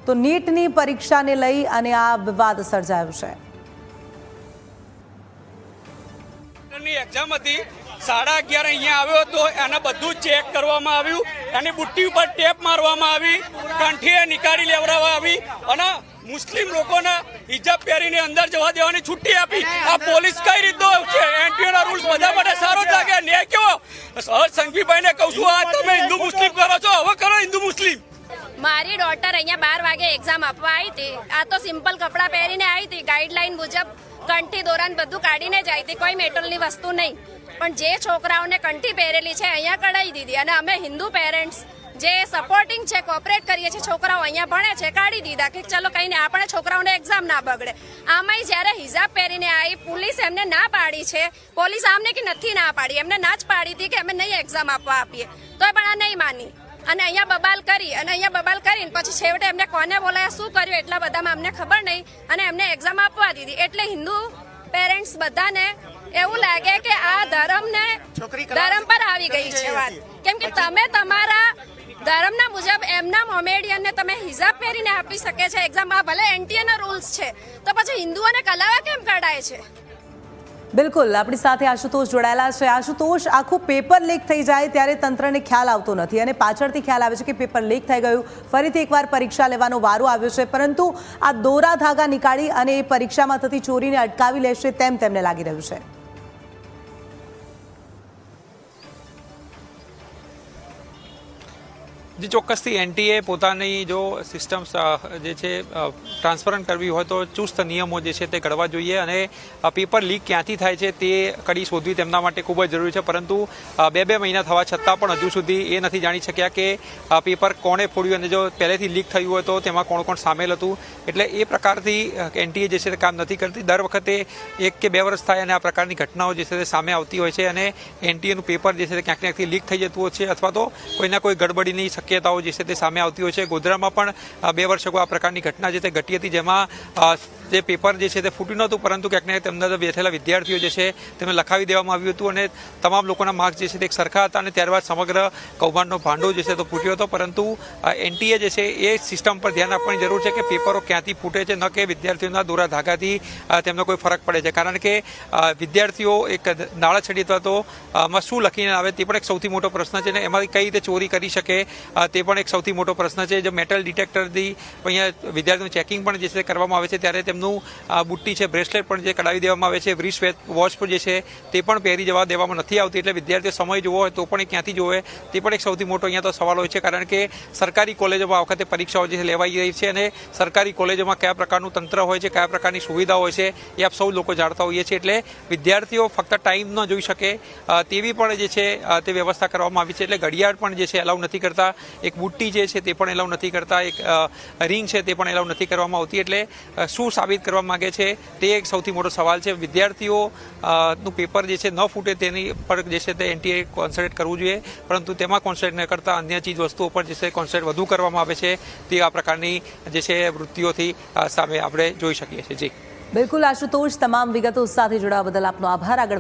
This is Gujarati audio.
તો નીટની પરીક્ષાને લઈ અને આ વિવાદ સર્જાયો છે। એક્ઝામ હતી 11:30 અહીંયા આવ્યો હતો, એને બધું ચેક કરવામાં આવ્યું, એની બુટ્ટી ઉપર ટેપ મારવામાં આવી, કંઠીએ નીકાળી લેવડાવવામાં આવી અને મુસ્લિમ લોકોને હિજાબ પહેરીને અંદર જવા દેવાની છૂટી આપી। આ પોલીસ કઈ રીતનો છે? એનટીઓના રૂલ્સ બધા માટે સારો જ લાગે? ન્યાય કેવો? સંઘવીભાઈને કહું છું, આ તમે હિન્દુ મુસ્લિમ કરો છો, હવે કરો હિન્દુ મુસ્લિમ। મારી ડોટર અહીંયા 12 વાગે એક્ઝામ આપવા આવી હતી। આ તો સિમ્પલ કપડાં પહેરીને આવી હતી, ગાઈડલાઈન મુજબ કંઠી દોરાન બધું કાઢીને જ આવી હતી, કોઈ મેટલની વસ્તુ નહીં। પણ જે છોકરાઓને કંઠી પહેરેલી છે અહીંયા કઢાઈ દીધી અને અમે હિન્દુ પેરેન્ટ્સ જે સપોર્ટિંગ છે, કોઓપરેટ કરીએ છીએ, છોકરાઓ અહીંયા ભણે છે, કાઢી દીધા કે ચલો કંઈ નહીં, આપણે છોકરાઓને એક્ઝામ ના બગડે। આમાંય જ્યારે હિજાબ પહેરીને આવી, પોલીસ એમને ના પાડી છે, પોલીસ આમને કે નથી ના પાડી, એમને ના જ પાડી હતી કે અમે નહીં એક્ઝામ આપવા આપીએ, તોય પણ આ નહીં માની અને અહીંયા બબાલ કરીને પછી છેવટે એમને કોને બોલાયા, શું કર્યું એટલા બધામાં અમને ખબર નહીં અને એમને એક્ઝામ આપવા દીધી। એટલે હિન્દુ પેરેન્ટ્સ બધાને એવું લાગે કે આ ધર્મ પર આવી ગઈ છે વાત, કેમ કે તમે તમારા ધર્મના મુજબ એમના મોમેડિયનને તમે હિજાબ પહેરીને આપી શકે છે એક્ઝામ। આ ભલે એનટીએના રૂલ્સ છે તો પછી હિન્દુઓને કલાવા કેમ કાઢાય છે? બિલકુલ, આપણી સાથે આશુતોષ જોડાયેલા છે। આશુતોષ, આખું પેપર લીક થઈ જાય ત્યારે તંત્રને ખ્યાલ આવતો નથી અને પાછળથી ખ્યાલ આવે છે કે પેપર લીક થઈ ગયું, ફરીથી એકવાર પરીક્ષા લેવાનો વારો આવ્યો છે, પરંતુ આ દોરા ધાગા નીકાળી અને એ પરીક્ષામાં થતી ચોરીને અટકાવી લેશે તેમ તેમને લાગી રહ્યું છે। જે ચોક્કસથી એનટીએ પોતાની જો સિસ્ટમ્સ જે છે ટ્રાન્સપરન્ટ કરવી હોય તો ચુસ્ત નિયમો જે છે તે ઘડવા જોઈએ અને પેપર લીક ક્યાંથી થાય છે તે કડી શોધવી તેમના માટે ખૂબ જ જરૂરી છે। પરંતુ 2 મહિના થવા છતાં પણ હજુ સુધી એ નથી જાણી શક્યા કે પેપર કોણે ફોડ્યું અને જો પહેલેથી લીક થયું હોય તો તેમાં કોણ કોણ સામેલ હતું। એટલે એ પ્રકારથી એનટીએ જે છે તે કામ નથી કરતી। દર વખતે 1 કે 2 વર્ષ થાય અને આ પ્રકારની ઘટનાઓ જે છે તે સામે આવતી હોય છે અને એનટીએનું પેપર જે છે તે ક્યાંક ક્યાંકથી લીક થઈ જતું હોય છે અથવા તો કોઈના કોઈ ગડબડીની શક્યતાઓ જે છે તે સામે આવતી હોય છે। ગોધરામાં પણ 2 વર્ષ અગાઉ આ પ્રકારની ઘટના જે તે ઘટી હતી, જેમાં જે પેપર જે છે તે ફૂટ્યું નહોતું પરંતુ ક્યાંક ને તેમના બેઠેલા વિદ્યાર્થીઓ જે છે તેમને લખાવી દેવામાં આવ્યું હતું અને તમામ લોકોના માર્ક્સ જે છે તે એક સરખા હતા અને ત્યારબાદ સમગ્ર કૌભાંડનો ભાંડો જે છે તો ફૂટ્યો હતો। પરંતુ એનટીએ જે છે એ સિસ્ટમ પર ધ્યાન આપવાની જરૂર છે કે પેપરો ક્યાંથી ફૂટે છે, ન કે વિદ્યાર્થીઓના દોરા ધાગાથી તેમને કોઈ ફરક પડે છે। કારણ કે વિદ્યાર્થીઓ એક નાળાછડી અથવા તો માં શું લખીને આવે તે પણ એક સૌથી મોટો પ્રશ્ન છે અને એમાંથી કઈ રીતે ચોરી કરી શકે તે પણ એક સૌથી મોટો પ્રશ્ન છે। જો મેટલ ડિટેક્ટરથી અહીંયા વિદ્યાર્થીઓનું ચેકિંગ પણ જે છે કરવામાં આવે છે ત્યારે તેમનું બુટ્ટી છે, બ્રેસલેટ પણ જે કઢાવી દેવામાં આવે છે, રિસ્ટ વોચ પણ જે છે તે પણ પહેરી જવા દેવામાં નથી આવતી। એટલે વિદ્યાર્થીઓ સમય જોવો હોય તો પણ એ ક્યાંથી જોવે તે પણ એક સૌથી મોટો અહીંયા તો સવાલ હોય છે। કારણ કે સરકારી કોલેજોમાં આ વખતે પરીક્ષાઓ જે લેવાઈ રહી છે અને સરકારી કોલેજોમાં કયા પ્રકારનું તંત્ર હોય છે, કયા પ્રકારની સુવિધાઓ હોય છે એ આપ સૌ લોકો જાણતા હોઈએ છીએ। એટલે વિદ્યાર્થીઓ ફક્ત ટાઈમ ન જોઈ શકે તેવી પણ જે છે તે વ્યવસ્થા કરવામાં આવી છે। એટલે ઘડિયાળ પણ જે છે એલાઉ નથી કરતા, એક બુટ્ટી જે છે તે પણ એલાઉ નથી કરતા, એક રિંગ છે તે પણ એલાઉ નથી કરવામાં આવતી। એટલે શું સાબિત કરવા માંગે છે તે એક સૌથી મોટો સવાલ છે। વિદ્યાર્થીઓ નું પેપર જે છે ન ફૂટે તેની પર જે છે તે એનટીએ કોન્સન્ટ્રેટ કરવું જોઈએ, પરંતુ તેમાં કોન્સન્ટ્રેટ ન કરતા અન્ય ચીજ વસ્તુઓ પર જે છે કોન્સન્ટ્રેટ વધુ કરવામાં આવે છે તે આ પ્રકારની જે છે વૃત્તિઓથી સામે આપણે જોઈ શકીએ છીએ। જી બિલકુલ આશુતોષ, તમામ વિગતો સાથે જોડાવા બદલ આપનો આભાર। આગળ